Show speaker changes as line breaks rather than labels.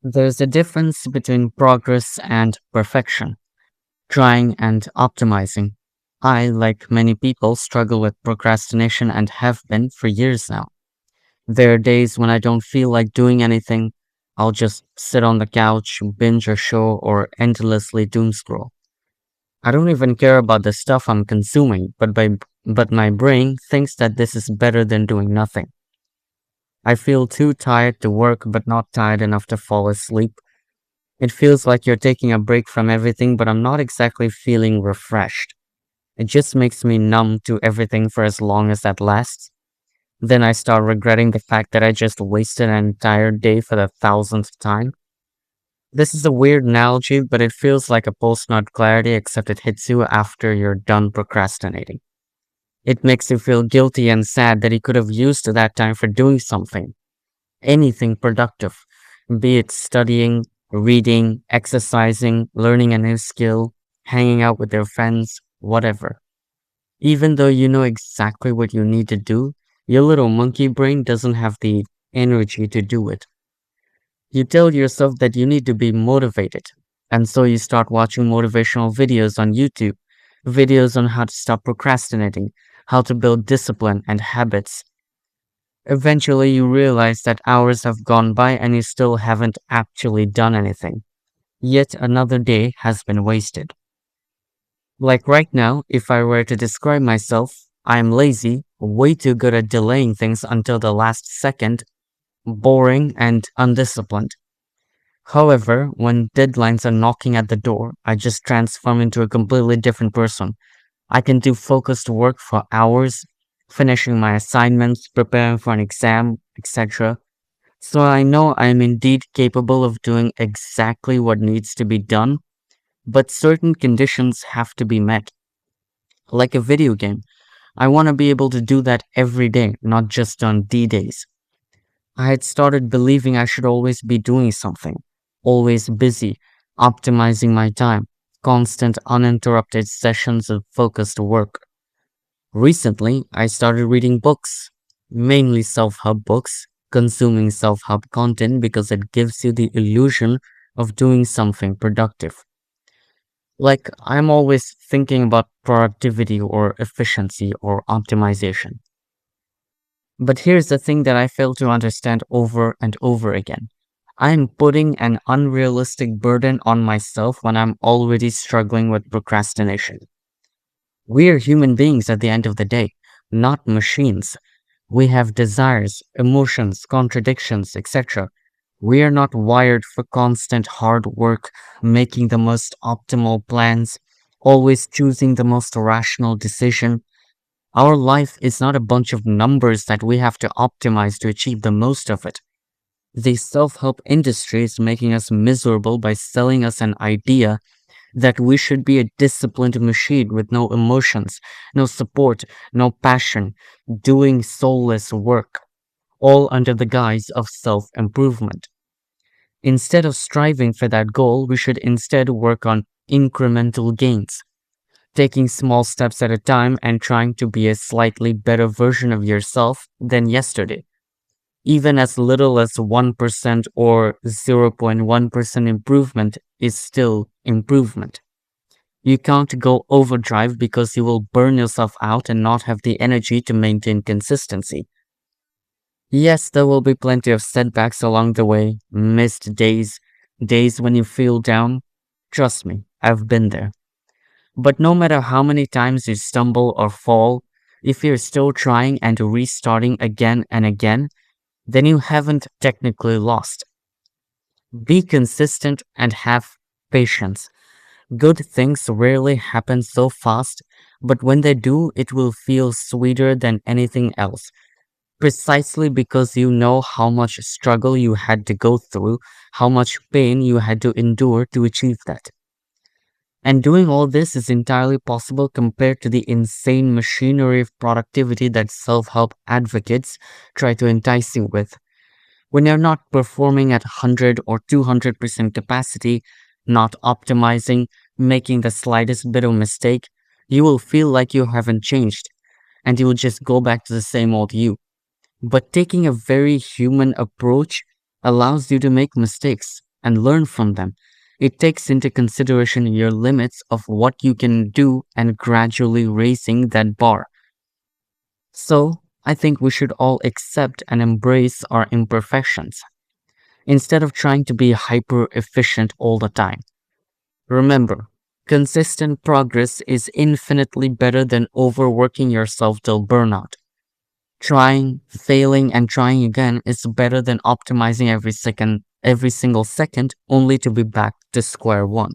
There's a difference between progress and perfection, trying and optimizing. I, like many people, struggle with procrastination and have been for years now. There are days when I don't feel like doing anything. I'll just sit on the couch, binge a show, or endlessly doom scroll. I don't even care about the stuff I'm consuming, but my brain thinks that this is better than doing nothing. I feel too tired to work, but not tired enough to fall asleep. It feels like you're taking a break from everything, but I'm not exactly feeling refreshed. It just makes me numb to everything for as long as that lasts. Then I start regretting the fact that I just wasted an entire day for the thousandth time. This is a weird analogy, but it feels like a post-nut clarity, except it hits you after you're done procrastinating. It makes you feel guilty and sad that you could have used that time for doing something, anything productive, be it studying, reading, exercising, learning a new skill, hanging out with your friends, whatever. Even though you know exactly what you need to do, your little monkey brain doesn't have the energy to do it. You tell yourself that you need to be motivated, and so you start watching motivational videos on YouTube, videos on how to stop procrastinating, how to build discipline and habits. Eventually, you realize that hours have gone by and you still haven't actually done anything. Yet another day has been wasted. Like right now, if I were to describe myself, I am lazy, way too good at delaying things until the last second, boring, and undisciplined. However, when deadlines are knocking at the door, I just transform into a completely different person. I can do focused work for hours, finishing my assignments, preparing for an exam, etc. So I know I am indeed capable of doing exactly what needs to be done, but certain conditions have to be met. Like a video game, I want to be able to do that every day, not just on D days. I had started believing I should always be doing something, always busy, optimizing my time, constant uninterrupted sessions of focused work. Recently, I started reading books, mainly self help books, consuming self help content because it gives you the illusion of doing something productive. Like, I'm always thinking about productivity or efficiency or optimization. But here's the thing that I fail to understand over and over again. I'm putting an unrealistic burden on myself when I'm already struggling with procrastination. We're human beings at the end of the day, not machines. We have desires, emotions, contradictions, etc. We are not wired for constant hard work, making the most optimal plans, always choosing the most rational decision. Our life is not a bunch of numbers that we have to optimize to achieve the most of it. The self help industry is making us miserable by selling us an idea that we should be a disciplined machine with no emotions, no support, no passion, doing soulless work, all under the guise of self improvement. Instead of striving for that goal, we should instead work on incremental gains, taking small steps at a time and trying to be a slightly better version of yourself than yesterday. Even as little as 1% or 0.1% improvement is still improvement. You can't go overdrive because you will burn yourself out and not have the energy to maintain consistency. Yes, there will be plenty of setbacks along the way, missed days, days when you feel down. Trust me, I've been there. But no matter how many times you stumble or fall, if you're still trying and restarting again and again, then you haven't technically lost. Be consistent and have patience. Good things rarely happen so fast, but when they do, it will feel sweeter than anything else, precisely because you know how much struggle you had to go through, how much pain you had to endure to achieve that. And doing all this is entirely possible compared to the insane machinery of productivity that self help advocates try to entice you with. When you're not performing at 100 or 200% capacity, not optimizing, making the slightest bit of mistake, you will feel like you haven't changed and you will just go back to the same old you. But taking a very human approach allows you to make mistakes and learn from them. It takes into consideration your limits of what you can do and gradually raising that bar. So, I think we should all accept and embrace our imperfections instead of trying to be hyper efficient all the time. Remember, consistent progress is infinitely better than overworking yourself till burnout. Trying, failing, and trying again is better than optimizing every single second only to be back to square one.